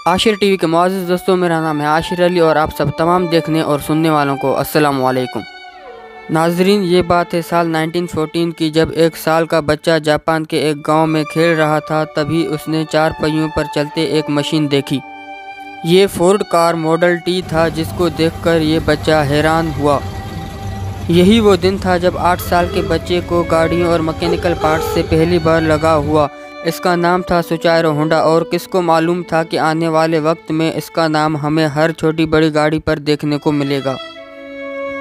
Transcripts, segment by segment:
Ashir TV के मुआज़्ज़िज़ दोस्तों, मेरा नाम है आशिर अली और आप सब तमाम देखने और सुनने वालों को अस्सलाम वालेकुम। नाजरीन, ये बात है साल 1914 की, जब एक साल का बच्चा जापान के एक गांव में खेल रहा था। तभी उसने 4 पहियों पर चलते एक मशीन देखी। ये फोर्ड कार मॉडल टी था, जिसको देखकर ये बच्चा हैरान हुआ। यही वो दिन था जब 8 साल के बच्चे को गाड़ियों और मैकेनिकल पार्ट्स से पहली बार लगा हुआ। इसका नाम था सुचाइरो होंडा, और किसको मालूम था कि आने वाले वक्त में इसका नाम हमें हर छोटी बड़ी गाड़ी पर देखने को मिलेगा।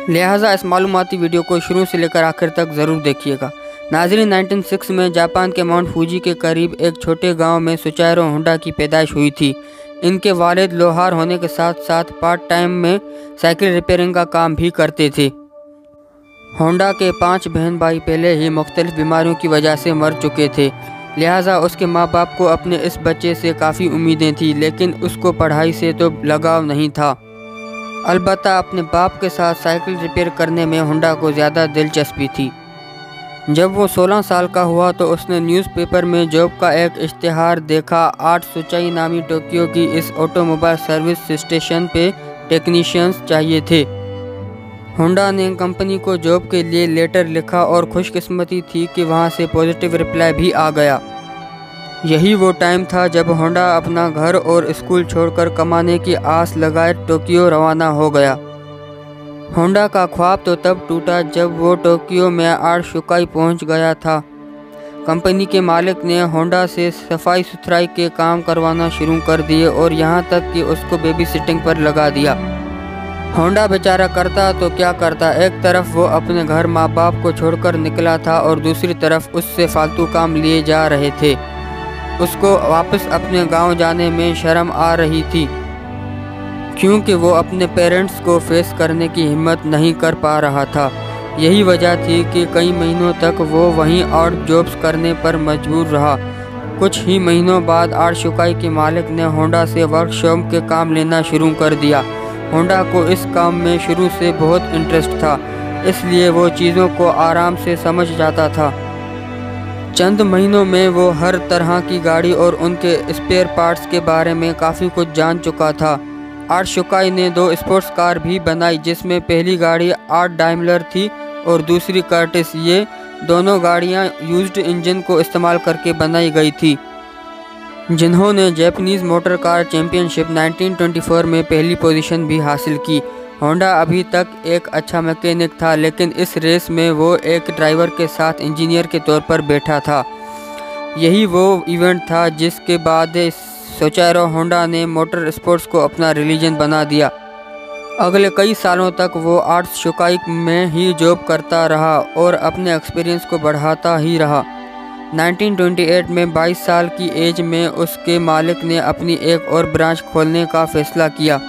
लिहाजा इस मालूमाती वीडियो को शुरू से लेकर आखिर तक ज़रूर देखिएगा। नाज़रीन, 1906 में जापान के माउंट फूजी के करीब एक छोटे गांव में सुचाइरो होंडा की पैदाइश हुई थी। इनके वालिद लोहार होने के साथ साथ पार्ट टाइम में साइकिल रिपेयरिंग का काम भी करते थे। होंडा के 5 बहन भाई पहले ही मुख्तलिफ बीमारियों की वजह से मर चुके थे। लिहाजा उसके माँ बाप को अपने इस बच्चे से काफ़ी उम्मीदें थी, लेकिन उसको पढ़ाई से तो लगाव नहीं था। अलबत्ता अपने बाप के साथ साइकिल रिपेयर करने में होंडा को ज़्यादा दिलचस्पी थी। जब वो 16 साल का हुआ तो उसने न्यूज़पेपर में जॉब का एक इश्तिहार देखा। 8 सुचाई नामी टोक्यो की इस ऑटोमोबाइल सर्विस स्टेशन पे टेक्नीशियंस चाहिए थे। होंडा ने कंपनी को जॉब के लिए लेटर लिखा और खुशकिस्मती थी कि वहां से पॉजिटिव रिप्लाई भी आ गया। यही वो टाइम था जब होंडा अपना घर और स्कूल छोड़कर कमाने की आस लगाए टोक्यो रवाना हो गया। होंडा का ख्वाब तो तब टूटा जब वो टोक्यो में आर्ट शुकाई पहुंच गया था। कंपनी के मालिक ने होंडा से सफाई सुथराई के काम करवाना शुरू कर दिए और यहाँ तक कि उसको बेबी सिटिंग पर लगा दिया। होंडा बेचारा करता तो क्या करता, एक तरफ वो अपने घर माँ बाप को छोड़कर निकला था और दूसरी तरफ उससे फालतू काम लिए जा रहे थे। उसको वापस अपने गांव जाने में शर्म आ रही थी, क्योंकि वो अपने पेरेंट्स को फेस करने की हिम्मत नहीं कर पा रहा था। यही वजह थी कि कई महीनों तक वो वहीं ऑड जॉब्स करने पर मजबूर रहा। कुछ ही महीनों बाद आर्ट शुकाई के मालिक ने होंडा से वर्कशॉप के काम लेना शुरू कर दिया। होंडा को इस काम में शुरू से बहुत इंटरेस्ट था, इसलिए वो चीज़ों को आराम से समझ जाता था। चंद महीनों में वो हर तरह की गाड़ी और उनके स्पेयर पार्ट्स के बारे में काफ़ी कुछ जान चुका था। आर्ट शुकाई ने 2 स्पोर्ट्स कार भी बनाई, जिसमें पहली गाड़ी आर्ट डाइमलर थी और दूसरी कर्टिस। ये दोनों गाड़ियाँ यूज्ड इंजन को इस्तेमाल करके बनाई गई थी, जिन्होंने जापानीज़ मोटर कार चैंपियनशिप 1924 में पहली पोजीशन भी हासिल की। होंडा अभी तक एक अच्छा मैकेनिक था, लेकिन इस रेस में वो एक ड्राइवर के साथ इंजीनियर के तौर पर बैठा था। यही वो इवेंट था जिसके बाद सुचाइरो होंडा ने मोटर स्पोर्ट्स को अपना रिलीजन बना दिया। अगले कई सालों तक वो आर्ट शुकाई में ही जॉब करता रहा और अपने एक्सपीरियंस को बढ़ाता ही रहा। 1928 में 22 साल की एज में उसके मालिक ने अपनी एक और ब्रांच खोलने का फैसला किया।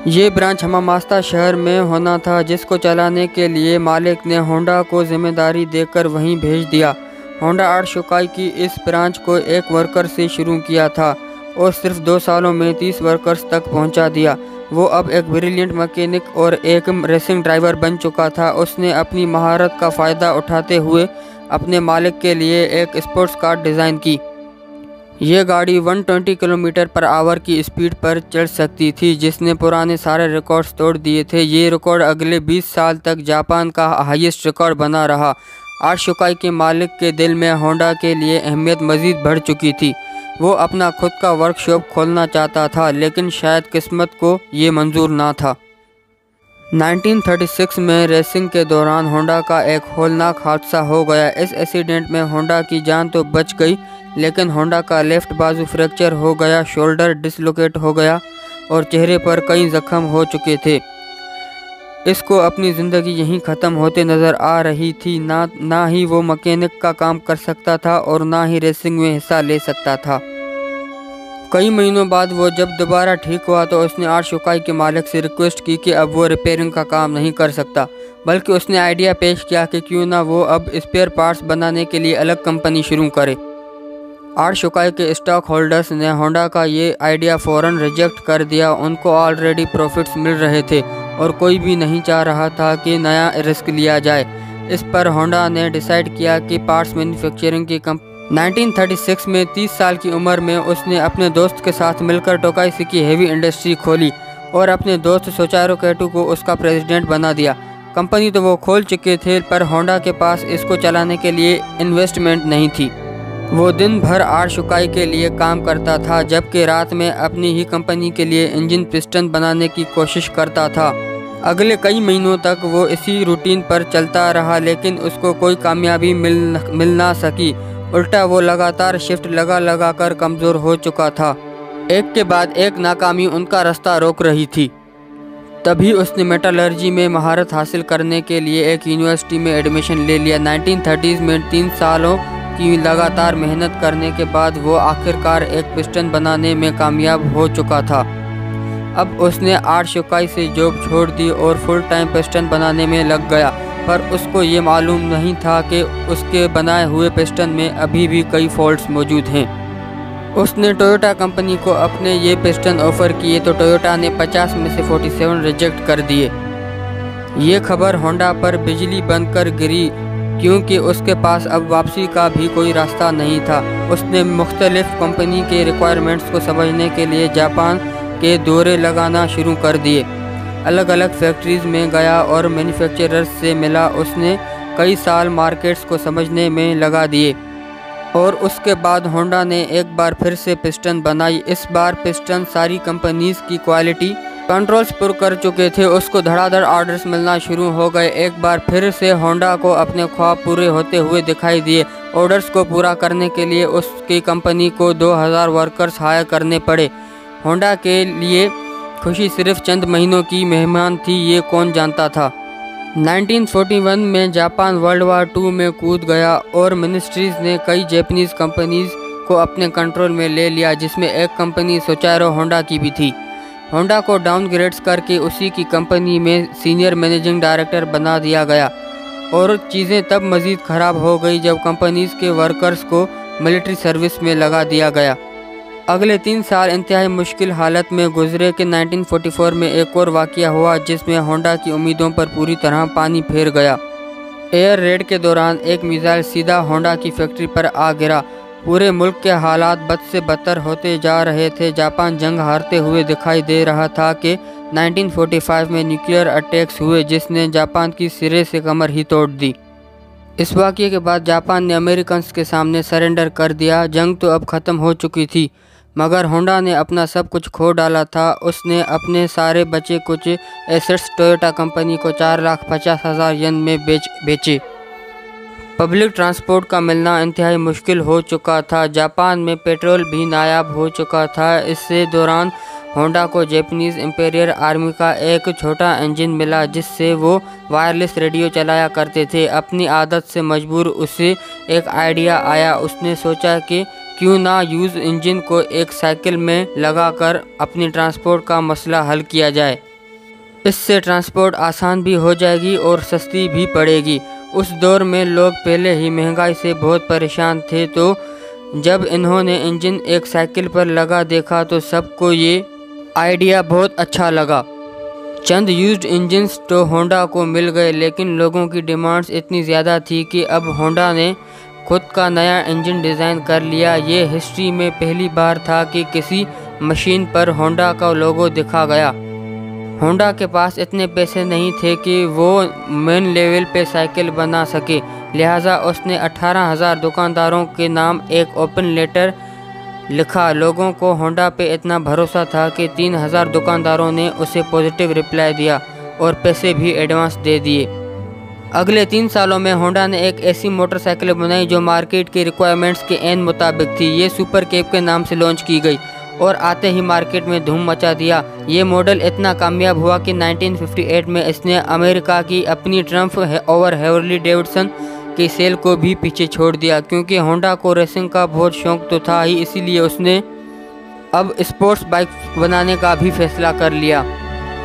ये ब्रांच हमामास्ता शहर में होना था, जिसको चलाने के लिए मालिक ने होंडा को जिम्मेदारी देकर वहीं भेज दिया। होंडा आर्ट शुकाई की इस ब्रांच को एक वर्कर से शुरू किया था और सिर्फ 2 सालों में 30 वर्कर्स तक पहुंचा दिया। वो अब एक ब्रिलियंट मैकेनिक और एक रेसिंग ड्राइवर बन चुका था। उसने अपनी महारत का फ़ायदा उठाते हुए अपने मालिक के लिए एक स्पोर्ट्स कार डिज़ाइन की। ये गाड़ी 120 किलोमीटर पर आवर की स्पीड पर चल सकती थी, जिसने पुराने सारे रिकॉर्ड्स तोड़ दिए थे। ये रिकॉर्ड अगले 20 साल तक जापान का हाईएस्ट रिकॉर्ड बना रहा। आर्ट शुकाई के मालिक के दिल में होंडा के लिए अहमियत मज़ीद बढ़ चुकी थी। वो अपना खुद का वर्कशॉप खोलना चाहता था, लेकिन शायद किस्मत को ये मंजूर ना था। 1936 में रेसिंग के दौरान होंडा का एक होलनाक हादसा हो गया। इस एक्सीडेंट में होंडा की जान तो बच गई, लेकिन होंडा का लेफ्ट बाजू फ्रैक्चर हो गया, शोल्डर डिसलोकेट हो गया और चेहरे पर कई जख्म हो चुके थे। इसको अपनी ज़िंदगी यहीं ख़त्म होते नज़र आ रही थी। ना ही वो मैकेनिक का काम कर सकता था और ना ही रेसिंग में हिस्सा ले सकता था। कई महीनों बाद वो जब दोबारा ठीक हुआ तो उसने आर्ट शुकाई के मालिक से रिक्वेस्ट की कि अब वो रिपेयरिंग का काम नहीं कर सकता, बल्कि उसने आइडिया पेश किया कि क्यों ना वो अब स्पेयर पार्ट्स बनाने के लिए अलग कंपनी शुरू करे। आर्ट शुकाई के स्टॉक होल्डर्स ने होंडा का ये आइडिया फ़ौरन रिजेक्ट कर दिया। उनको ऑलरेडी प्रॉफिट्स मिल रहे थे और कोई भी नहीं चाह रहा था कि नया रिस्क लिया जाए। इस पर होंडा ने डिसाइड किया कि पार्ट्स मैन्युफैक्चरिंग की 1936 में 30 साल की उम्र में उसने अपने दोस्त के साथ मिलकर टोकाइसिकी हेवी इंडस्ट्री खोली और अपने दोस्त सोचारो कैटो को उसका प्रेसिडेंट बना दिया। कंपनी तो वो खोल चुके थे, पर होंडा के पास इसको चलाने के लिए इन्वेस्टमेंट नहीं थी। वो दिन भर आड़ शुकाई के लिए काम करता था, जबकि रात में अपनी ही कंपनी के लिए इंजन पिस्टन बनाने की कोशिश करता था। अगले कई महीनों तक वो इसी रूटीन पर चलता रहा, लेकिन उसको कोई कामयाबी मिल ना सकी। उल्टा वो लगातार शिफ्ट लगा कर कमज़ोर हो चुका था। एक के बाद एक नाकामी उनका रास्ता रोक रही थी। तभी उसने मेटलर्जी में महारत हासिल करने के लिए एक यूनिवर्सिटी में एडमिशन ले लिया। 1930s में 3 सालों की लगातार मेहनत करने के बाद वो आखिरकार एक पिस्टन बनाने में कामयाब हो चुका था। अब उसने आड़ शुकाई से जॉब छोड़ दी और फुल टाइम पिस्टन बनाने में लग गया, पर उसको ये मालूम नहीं था कि उसके बनाए हुए पिस्टन में अभी भी कई फॉल्ट्स मौजूद हैं। उसने टोयोटा कंपनी को अपने ये पिस्टन ऑफ़र किए तो टोयोटा ने 50 में से 47 रिजेक्ट कर दिए। ये खबर होंडा पर बिजली बनकर गिरी, क्योंकि उसके पास अब वापसी का भी कोई रास्ता नहीं था। उसने मुख्तलिफ कंपनी के रिक्वायरमेंट्स को समझने के लिए जापान के दौरे लगाना शुरू कर दिए। अलग अलग फैक्ट्रीज़ में गया और मैन्युफैक्चरर्स से मिला। उसने कई साल मार्केट्स को समझने में लगा दिए और उसके बाद होंडा ने एक बार फिर से पिस्टन बनाई। इस बार पिस्टन सारी कंपनीज़ की क्वालिटी कंट्रोल्स पूरे कर चुके थे। उसको धड़ाधड़ ऑर्डर्स मिलना शुरू हो गए। एक बार फिर से होंडा को अपने ख्वाब पूरे होते हुए दिखाई दिए। ऑर्डर्स को पूरा करने के लिए उसकी कंपनी को 2000 वर्कर्स हायर करने पड़े। होंडा के लिए खुशी सिर्फ चंद महीनों की मेहमान थी, ये कौन जानता था। 1941 में जापान वर्ल्ड वार 2 में कूद गया और मिनिस्ट्रीज़ ने कई जापानीज़ कंपनीज़ को अपने कंट्रोल में ले लिया, जिसमें एक कंपनी सोचारो होंडा की भी थी। होंडा को डाउनग्रेड्स करके उसी की कंपनी में सीनियर मैनेजिंग डायरेक्टर बना दिया गया और चीज़ें तब मज़ीद ख़राब हो गई जब कंपनीज़ के वर्कर्स को मिलिट्री सर्विस में लगा दिया गया। अगले 3 साल इंतहाई मुश्किल हालत में गुजरे कि 1944 में एक और वाक़या हुआ जिसमें होंडा की उम्मीदों पर पूरी तरह पानी फेर गया। एयर रेड के दौरान एक मिसाइल सीधा होंडा की फैक्ट्री पर आ गिरा। पूरे मुल्क के हालात बद से बदतर होते जा रहे थे। जापान जंग हारते हुए दिखाई दे रहा था कि 1945 में न्यूक्लियर अटैक्स हुए जिसने जापान की सिरे से कमर ही तोड़ दी। इस वाक़ये के बाद जापान ने अमेरिकन्स के सामने सरेंडर कर दिया। जंग तो अब ख़त्म हो चुकी थी, मगर होंडा ने अपना सब कुछ खो डाला था। उसने अपने सारे बचे कुछ एसेट्स टोयोटा कंपनी को 4,50,000 येन में बेचे। पब्लिक ट्रांसपोर्ट का मिलना इंतहाई मुश्किल हो चुका था। जापान में पेट्रोल भी नायाब हो चुका था। इससे दौरान होंडा को जापानीज़ इंपीरियल आर्मी का एक छोटा इंजन मिला जिससे वो वायरलेस रेडियो चलाया करते थे। अपनी आदत से मजबूर उसे एक आइडिया आया। उसने सोचा कि क्यों ना यूज़ इंजन को एक साइकिल में लगाकर अपनी ट्रांसपोर्ट का मसला हल किया जाए। इससे ट्रांसपोर्ट आसान भी हो जाएगी और सस्ती भी पड़ेगी। उस दौर में लोग पहले ही महंगाई से बहुत परेशान थे, तो जब इन्होंने इंजन एक साइकिल पर लगा देखा तो सबको ये आइडिया बहुत अच्छा लगा। चंद यूज्ड इंजन्स तो होंडा को मिल गए, लेकिन लोगों की डिमांड्स इतनी ज़्यादा थी कि अब होंडा ने खुद का नया इंजन डिज़ाइन कर लिया। ये हिस्ट्री में पहली बार था कि किसी मशीन पर होंडा का लोगो दिखा गया। होंडा के पास इतने पैसे नहीं थे कि वो मेन लेवल पे साइकिल बना सके, लिहाजा उसने 18,000 दुकानदारों के नाम एक ओपन लेटर लिखा। लोगों को होंडा पे इतना भरोसा था कि 3,000 दुकानदारों ने उसे पॉजिटिव रिप्लाई दिया और पैसे भी एडवांस दे दिए। अगले 3 सालों में होंडा ने एक ऐसी मोटरसाइकिल बनाई जो मार्केट के रिक्वायरमेंट्स के एन मुताबिक थी। ये सुपर केप के नाम से लॉन्च की गई और आते ही मार्केट में धूम मचा दिया। ये मॉडल इतना कामयाब हुआ कि 1958 में इसने अमेरिका की अपनी ट्रम्प ओवर हार्ले डेविडसन की सेल को भी पीछे छोड़ दिया। क्योंकि होंडा को रेसिंग का बहुत शौक तो था ही, इसीलिए उसने अब स्पोर्ट्स बाइक बनाने का भी फैसला कर लिया।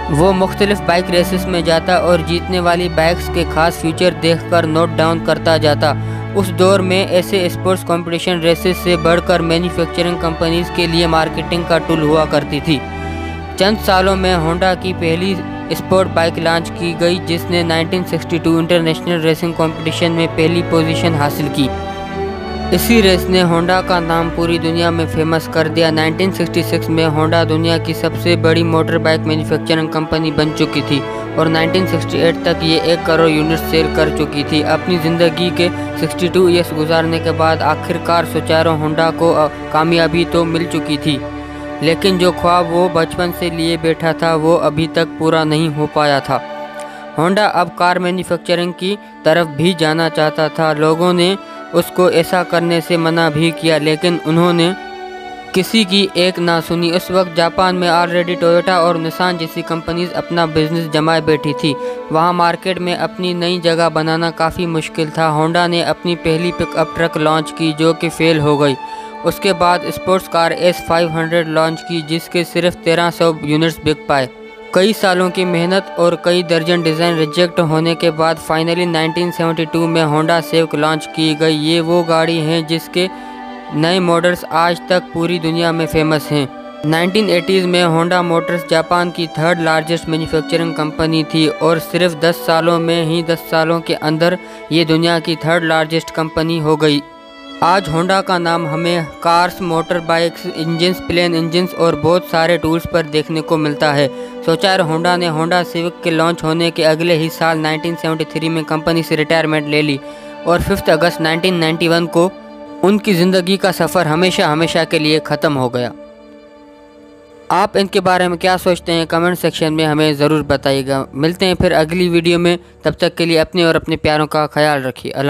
वो मुख्तलिफ बाइक रेसेस में जाता और जीतने वाली बाइक्स के खास फीचर देखकर नोट डाउन करता जाता। उस दौर में ऐसे स्पोर्ट्स कंपटीशन रेसेस से बढ़कर मैन्युफैक्चरिंग कंपनीज के लिए मार्केटिंग का टूल हुआ करती थी। चंद सालों में होंडा की पहली स्पोर्ट बाइक लॉन्च की गई जिसने 1962 इंटरनेशनल रेसिंग कंपटीशन में पहली पोजीशन हासिल की। इसी रेस ने होंडा का नाम पूरी दुनिया में फेमस कर दिया। 1966 में होंडा दुनिया की सबसे बड़ी मोटर बाइक मैन्युफैक्चरिंग कंपनी बन चुकी थी और 1968 तक ये 1 करोड़ यूनिट सेल कर चुकी थी। अपनी ज़िंदगी के 62 ईयर्स गुजारने के बाद आखिरकार सुचारू होंडा को कामयाबी तो मिल चुकी थी, लेकिन जो ख्वाब वो बचपन से लिए बैठा था वो अभी तक पूरा नहीं हो पाया था। होंडा अब कार मैन्युफैक्चरिंग की तरफ भी जाना चाहता था। लोगों ने उसको ऐसा करने से मना भी किया, लेकिन उन्होंने किसी की एक ना सुनी। उस वक्त जापान में ऑलरेडी टोयोटा और निसान जैसी कंपनीज अपना बिजनेस जमाए बैठी थी। वहाँ मार्केट में अपनी नई जगह बनाना काफ़ी मुश्किल था। होंडा ने अपनी पहली पिकअप ट्रक लॉन्च की जो कि फेल हो गई। उसके बाद स्पोर्ट्स कार S500 लॉन्च की जिसके सिर्फ 1300 यूनिट्स बिक पाए। कई सालों की मेहनत और कई दर्जन डिज़ाइन रिजेक्ट होने के बाद फाइनली 1972 में होंडा सिविक लॉन्च की गई। ये वो गाड़ी हैं जिसके नए मॉडल्स आज तक पूरी दुनिया में फेमस हैं। 1980s में होंडा मोटर्स जापान की 3rd लार्जेस्ट मैन्युफैक्चरिंग कंपनी थी और सिर्फ 10 सालों में ही 10 सालों के अंदर ये दुनिया की 3rd लार्जेस्ट कंपनी हो गई। आज होंडा का नाम हमें cars, motor bikes, engines, plane engines और बहुत सारे टूल्स पर देखने को मिलता है। सोचार होंडा ने होंडा सिविक के लॉन्च होने के अगले ही साल 1973 में कंपनी से रिटायरमेंट ले ली और 5 अगस्त 1991 को उनकी ज़िंदगी का सफ़र हमेशा हमेशा के लिए ख़त्म हो गया। आप इनके बारे में क्या सोचते हैं कमेंट सेक्शन में हमें ज़रूर बताइएगा। मिलते हैं फिर अगली वीडियो में, तब तक के लिए अपने और अपने प्यारों का ख्याल रखिए।